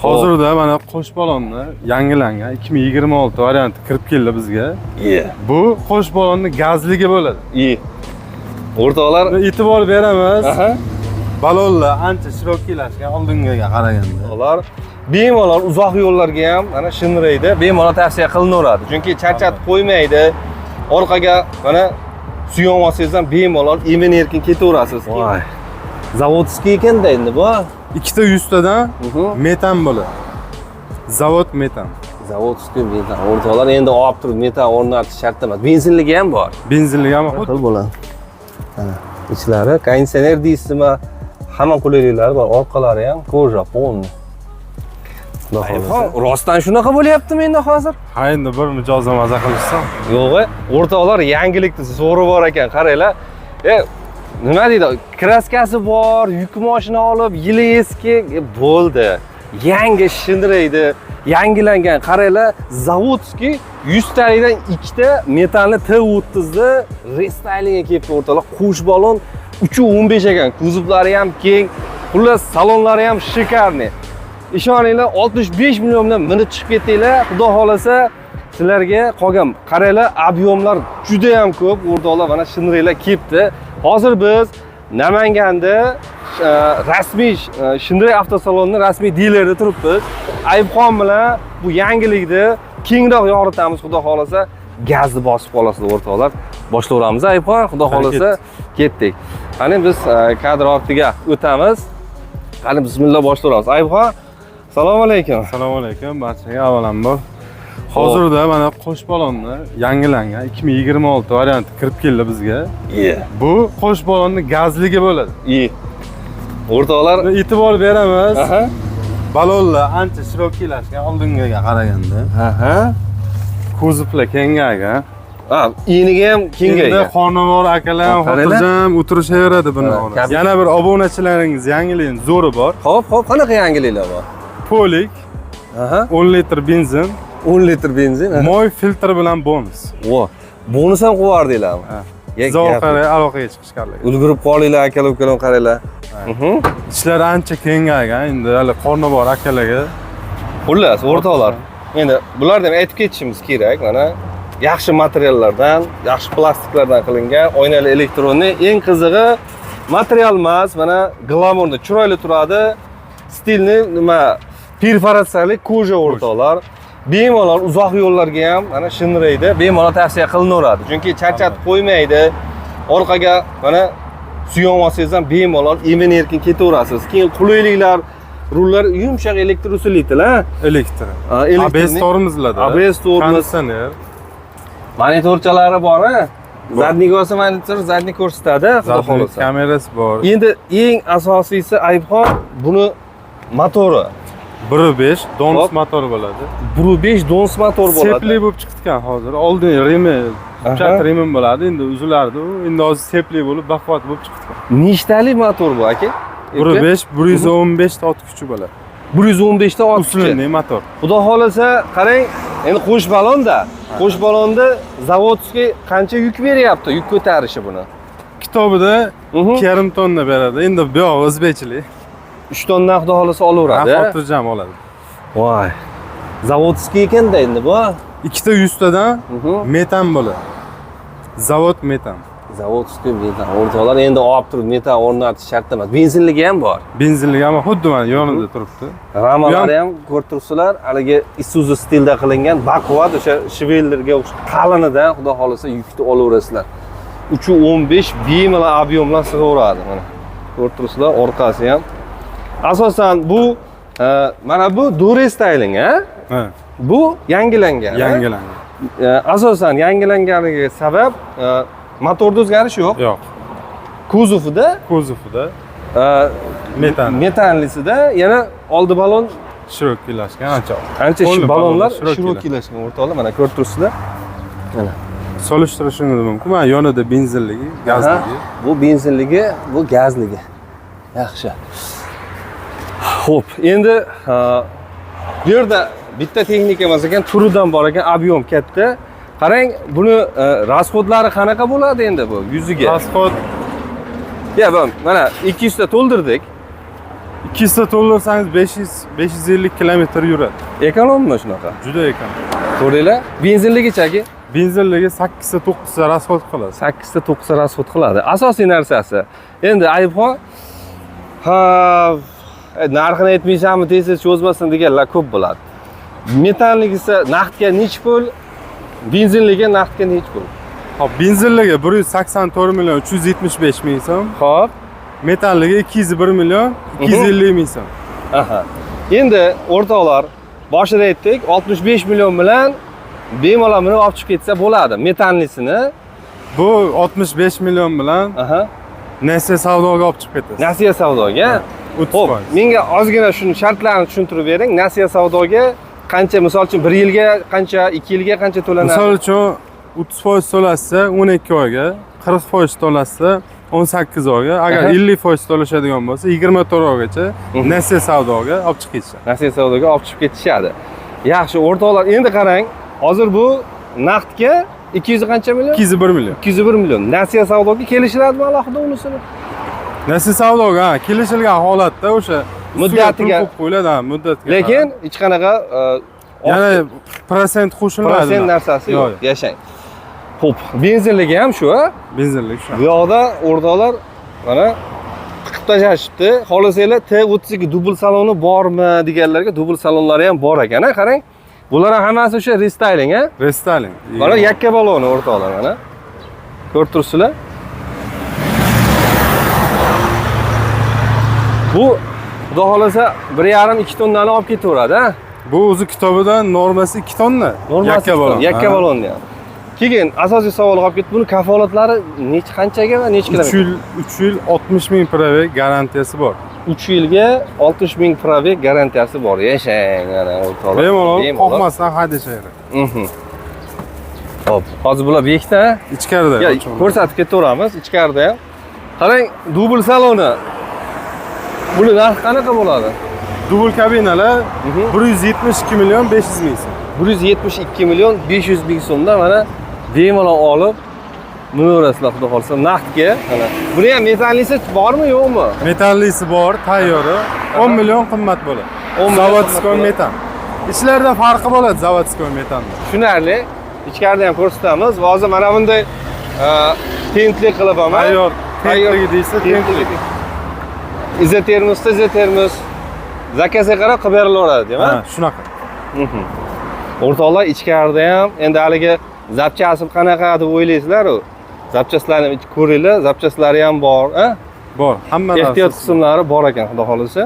Hozirda mana qo'sh balonni yangilangan 2026 varianti kirib keldi bizga. Bu qo'sh balonni gazligi bo'ladi. O'rtoqlar, e'tibor beramiz. Balonlar ancha shirokiylashgan oldingiga qaraganda. Ular bemalol uzoq yo'llarga ham mana shinraydi, bemalol tavsiya qilinaveradi. Chunki charchatib qo'ymaydi. Orqaga mana suyon olsangiz ham bemalol emin-erkin ketaverasiz. Voy. Zavodskiy ekanda endi bu. Ikkita 100 tadan metan bo'ladi. Zavod metan. Zavodskiy metan. O'rtoqlar endi olib turib metan o'rnatish shart emas. Benzinligi ham bor. Benzinligi ham xil bo'ladi. Mana ichlari konditsioner deysizmi? Hamma qulayliklari bor. Orqalari ham koja, polni. Rostdan shunaqa bo'lyaptimi endi hozir? Ha, endi bir mijozdan maza qilishsam. Yo'q, o'rtoqlar yangilikni zo'ri bor ekan, qaranglar. Nima deydi? Kraskasi bor, yuk mashina olib, yili eski bo'ldi. Yangi shinraydi, yangilangan. Qaranglar, Zavodskiy 100 talikdan 2 ta metanli T30 ni restylingga kelibdi o'rtoqlar. Qo'sh balon 3.15 ekan. Kuzovlari ham keng, xullas salonlari ham shikarniy. Ishoninglar 65 milliondan minib chiqib ketdinglar. Xudo xolasa sizlarga qolgan. Qaranglar, ob'yomlar juda ham ko'p. O'rtoqlar mana shinraylar kelibdi. Hozir biz Namanganda rasmiy Shinray avtosalonning rasmiy dilerida turibmiz. Ayibxon bilan bu yangilikni kengroq yoritamiz, xudo xolasa. Gazni bosib qolasiz o'rtoqlar. Boshlayveramiz Ayibxon, xudo xolasa ketdik. Qani biz kadr ortiga o'tamiz. Qani bismillah boshlayveramiz. Ayibxon, assalomu alaykum. Assalomu alaykum. Barchaga avvalambor. Hozirda mana qo'sh balonni yangilangan 2026 varianti kirib keldi bizga. Bu qo'sh balonni gazligi bo'ladi. O'rtoqlar, e'tibor beramiz. Balonlar ancha shirokiylashgan oldingiga qaraganda. Kuzovlar kengaygan. Eniga ham kengaygan. Endi xonavor akalar xotirjam o'tirishaveradi buni. Yana bir obunachilaringiz yangilik zo'ri bor. Xo'p, qanaqa yangiliklar bor? Polik. 10 litr benzin. 10 litr benzin. Moy filtr bilan bonus. Bonus ham qo'yardinglarmi? Zavqari aloqaga chiqishganlar. Ulgurib qolinglar akalar, ukalar qaranglar. Ishlar ancha kengaygan. Endi hali qorni bor akalarga. Xullas, o'rtoqlar. Endi bularni ham aytib ketishimiz kerak. Mana yaxshi materiallardan, yaxshi plastiklardan qilingan oynali elektronli. Eng qizig'i material emas, mana glamurni chiroyli turadi. Stilni nima perforatsiyali koja o'rtoqlar. Bemalol uzoq yo'llarga ham mana shinraydi, bemalol tavsiya qilinaveradi. Chunki charchatib qo'ymaydi. Orqaga mana suyon olsangiz ham bemalol emin-erkin ketaverasiz. Keyin qulayliklar, rullar yumshoq elektr usullidir-a? Elektr. ABS tormozladi. ABS tormoz. Konditsioner. Monitorchalari bor-a? Zadniy ko'rsa monitor zadniy ko'rsatadi, xudo xolasa. Kamerasi bor. Endi eng asosiysi Ayibxon buni motori. 1.5 Dons motor bo'ladi. 1.5 Dons motor bo'ladi. Sepli bo'lib chiqgan hozir. Oldin remi, chat remi bo'ladi, endi uzilardi. Endi hozir sepli bo'lib, baquvvat bo'lib chiqgan. Nechtalik motor bu aka? 1.5 115 ta ot kuchi bo'ladi. 115 ta ot kuchi. Usulli motor. Xudo xolasa, qarang, endi qo'sh balonda, qo'sh balonda Zavodskiy qancha yuk beryapti, yuk ko'tarishi buni. Kitobida 2,5 tonna beradi. Endi bu yoq o'zbekchilik. 3 tonna xudo xolasa olaveradi. Xotirjam oladi. Voy. Zavodskiy ekanda endi bu. Ikkita 100 tadan metan bo'ladi. Zavod metan. Zavodskiy metan. O'rtoqlar endi olib turib metan o'rnatish shart emas. Benzinligi ham bor. Benzinligi ham xuddi mana yonida turibdi. Ramalari ham ko'rib turibsizlar, haligi Isuzu stilda qilingan baquvvat o'sha Chevellerga qalinidan xudo xolasa yukni olaverasizlar. 3.15 bemalol ob'yom bilan sig'averadi mana. Ko'rib turibsizlar, orqasi ham. Asosan bu mana bu do restyling, bu yangilangan. Asosan yangilanganiga sabab motorda o'zgarish yo'q. Yo'q. Kuzovida metanlisida yana oldi balon shirokiylashgan ancha balonlar shirokiylashgan o'rtoqlar, mana ko'rib turibsizlar. Mana solishtirishingiz mumkin. Mana yonida benzinligi, gazligi. Bu benzinligi, bu gazligi. Yaxshi. Xo'p, endi bu yerda bitta texnika emas ekan, turidan bor ekan, ob'yom katta. Qarang, buni rasxodlari qanaqa bo'ladi endi bu yuziga? Rasxod Ya, mana 200 ta to'ldirdik. 200 ta to'ldirsangiz 550 kilometr yuradi. Ekonommi shunaqa? Juda ekan. Ko'ringlar, benzinligichaki Benzinligi 8 ta 9 ta rasxod qiladi. 8 ta 9 ta rasxod qiladi. Asosiy narsasi. Endi Ayibxon narxini aytmaysanmi, tez cho'zmasin deganlar ko'p bo'ladi. Metanligisi naqdga necha pul, benzinligi naqdga necha pul? Hop, benzinligi 184 million 375 ming so'm. Xo'p. Metalligi 201 million 250 ming so'm. Aha. Endi o'rtoqlar, boshida aytdik, 65 million bilan bemalol buni olib chiqib ketsa bo'ladi. Metanlisini Bu 65 million bilan aha, Nexia savdoga olib chiqib ketasiz. Nasiya savdoga. 30%. Xo'p, menga ozgina shuni shartlarini tushuntirib bering. Nasiya savdoga qancha, misol uchun 1 yilga qancha, 2 yilga qancha to'lanadi? Misol uchun 30% to'lashsa 12 oyga, 40% to'lashsa 18 oyga, agar Aha. 50% to'lashadigan bo'lsa 24 oygacha Nexia savdoga olib chiqib ketishadi. Nasiya savdoga olib chiqib ketishadi. Yaxshi, o'rtoqlar, endi qarang. Hozir bu naqdga 200 qancha million? 201 million. 201 million. Nasiya savdoga kelishiladimi alohida unisini? Nexia savdoga kelishilgan holatda o'sha Muddatiga qo'yib qo'yiladi, muddatiga. lekin hech qanaqa yana prosent qo'shilmaydi. prosent narsasi yo'q. Yashang. Xo'p, benzinligi ham shu, a? Benzinlik shu. Bu yoqda o'rtoqlar mana tiqib tashlashibdi. Xohlasanglar T32 dubl saloni bormi deganlarga dubl salonlari ham bor ekan, a? Qarang. Bular ham hammasi o'sha restyling, a? Restyling. Mana yakka baloni o'rtoqlar mana. Ko'rib turibsizlar? Bu xudo xolasa 1,5-2 tonnani olib ketaveradi, ha? Bu o'zi kitobidan normasi 2 tonna. Yakka balon. Yakka balonni ham. Keyin asosiy savol qolib ketdi. Buni kafolatlari qanchaga va necha kilometr? 3 yil 60 ming probeg garantiyasi bor. 3 yilga 60 ming probeg garantiyasi bor. Yashang, ana o'rtoqlar. Bemalol qo'rqmasdan haydashadi. Xo'p, hozir bular bekda. Ichkarida. Ko'rsatib ketaveramiz ichkarida ham. Qarang, dubl saloni. Buni narxi qanaqa bo'ladi? Dubl kabinalar 172 million 500 ming so'm. 172 million 500 ming so'mdan mana bemalol olib minaverasizlar xudo xolsa naqdga. Mana buni ham metallisi bormi, yo'qmi? Metallisi bor, tayyorı. 10 million qimmat bo'ladi. Zavodskoy metan. Ichlarida farqi bo'ladi zavodskoy metandan. Tushunarli. Ichkarida ham ko'rsatamiz. Hozir mana bunday tentli qilib ham tayyorligi deysa, tentlik. Izotermosda izotermos zakazga qarab qilib berilaveradi, deymi? Ha, shunaqa. O'rtoqlar, ichkarida ham endi haligi zapchasi qanaqa deb o'ylaysizlar-ku. Zapchaslarni ko'ringlar, zapchaslari ham bor, ha? Bor, hamma narsa. Ehtiyot qismlari bor ekan, xudo xolasa.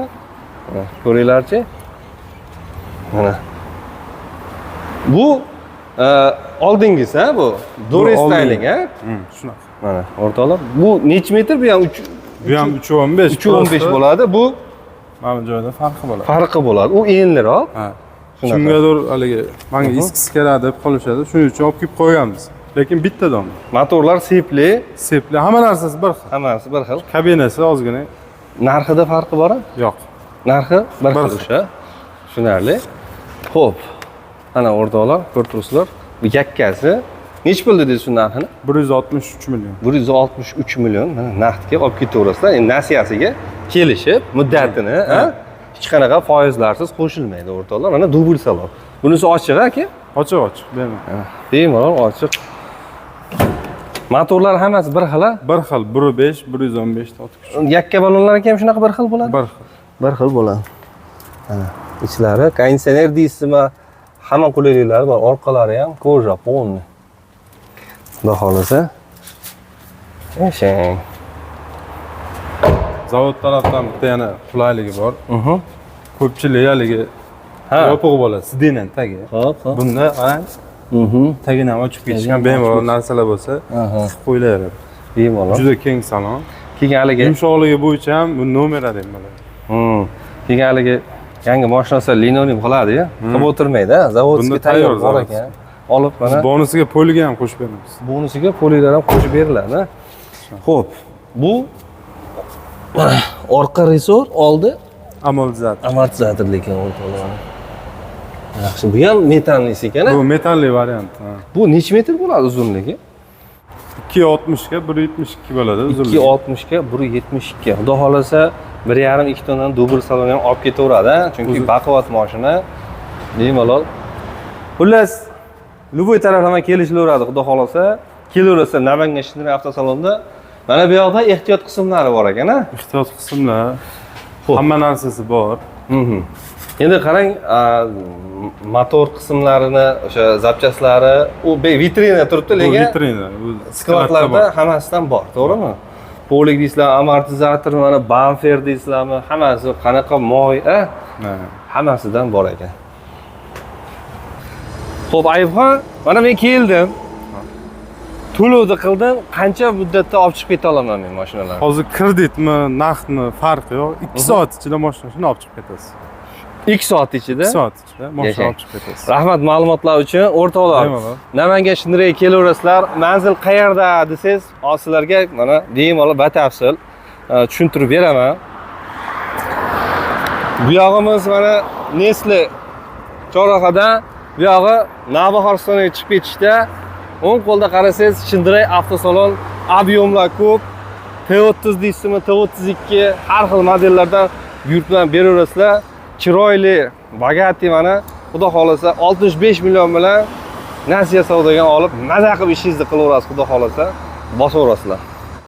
Mana ko'ringlarchi. Mana. Bu oldingiz, ha, bu Dore styling, ha? Shunaqa. Mana, o'rtoqlar, bu necha metr? Bu ham 3 Bu ham 3.15. 3.15 bo'ladi. Bu mana bu joyda farqi bo'ladi. farqi bo'ladi. U enliroq. Ha. Kimgadir haligi menga eskisi kerak deb qolishadi. Shuning uchun olib kelib qo'yganmiz. Lekin bitta dom. Motorlar sepli, hamma narsasi bir xil. hammasi bir xil. Kabinasi ozgina. Narxida farqi bormi? Yo'q. Narxi bir xil o'sha. Tushunarli. Xo'p. Ana o'rtoqlar, ko'rib turibsizlar. Bu yakkasi necha pul dedingiz shu narxini? 163 million. 163 million mana naqdga olib ketaverasizlar. Endi nasiyasiga kelishib, muddatini, ha? Hech qanaqa foizlarsiz qo'shilmaydi o'rtoqlar. Mana dubl salon. Bunisi ochiq aka? Ochiq, bemalol. Bemalol ochiq. Motorlar hammasi bir xil, a? Bir xil, 1.5, 115 to'tiq. Yakka balonlar ham shunaqa bir xil bo'ladi? Bir xil. Bir xil bo'ladi. Mana ichlari konditsioner deysizmi? Hamma qulayliklari bor. Orqalari ham koja polni. Xudo xolasa. Yashang. Zavod tarafdan bitta yana qulayligi bor. Ko'pchilik haligi yopiq bo'ladi, sidenen tagi. Xo'p, xo'p. Bunda qarang. Tagini ham ochib ketishgan bemalol narsalar bo'lsa, qilib qo'yilaveradi. Bemalol. Juda keng salon. Keyin haligi yumshoqligi bo'yicha ham bu nomer deb bo'ladi. Keyin haligi yangi mashinalar linoleum qiladi-ya, qilib o'tirmaydi, zavodga tayyor bor ekan. Olib mana bonusiga poliga ham qo'shib beramiz. Bonusiga polilar ham qo'shib beriladi. Xo'p, bu orqa resor, oldi amortizator lekin o'rtoqlar. Yaxshi, bu ham metallisi ekan. Bu metalli variant. Bu necha metr bo'ladi uzunligi? 260 ga 172 bo'ladi uzunligi. 260 ga 172. Xudo xolasa 1,5-2 tonnani dubl salon ham olib ketaveradi, chunki baquvvat mashina. Bemalol. Xullas, Luboy taraflama kelishilaveradi, xudo xolasa. Kelaversa Namangan Shinray avtosalonda mana bu yoqda ehtiyot qismlari bor ekan-a? Ehtiyot qismlar. Hamma narsasi bor. Endi qarang, motor qismlarini, o'sha zapchaslari, u vitrina turibdi, lekin vitrina, skladlarda hammasidan bor, to'g'rimi? Polik deysizlar, amortizator, mana bamper deysizlarmi, hammasi qanaqa moy, hammasidan bor ekan. Xo'p, Ayubxon, mana men keldim. To'lovni qildim, qancha muddatda olib chiqib keta olaman men mashinalarni? Hozir kreditmi, naqdmi farqi yo'q. 2 soat ichida mashinani olib chiqib ketasiz. 2 soat ichida? 2 soat ichida mashina olib chiqib ketasiz. Rahmat ma'lumotlar uchun. O'rtoqlar, Namangan Shinray kelaverasizlar. Manzil qayerda desangiz, sizlarga mana bemalol batafsil tushuntirib beraman. Bu yog'imiz mana Nestle chorrahadan, bu yog'i Navbahorga chiqib ketishda. O'ng qo'lda qarasangiz, Shinray avtosalon, ob'yomlar ko'p. T30 deysizmi, T32, har xil modellardan buyurtma beraverasizlar. Chiroyli, Bugatti mana, xudo xolasa 65 million bilan Nasiya savdoga olib, maza qilib ishingizni qilaverasiz, xudo xolasa, bosaverasizlar.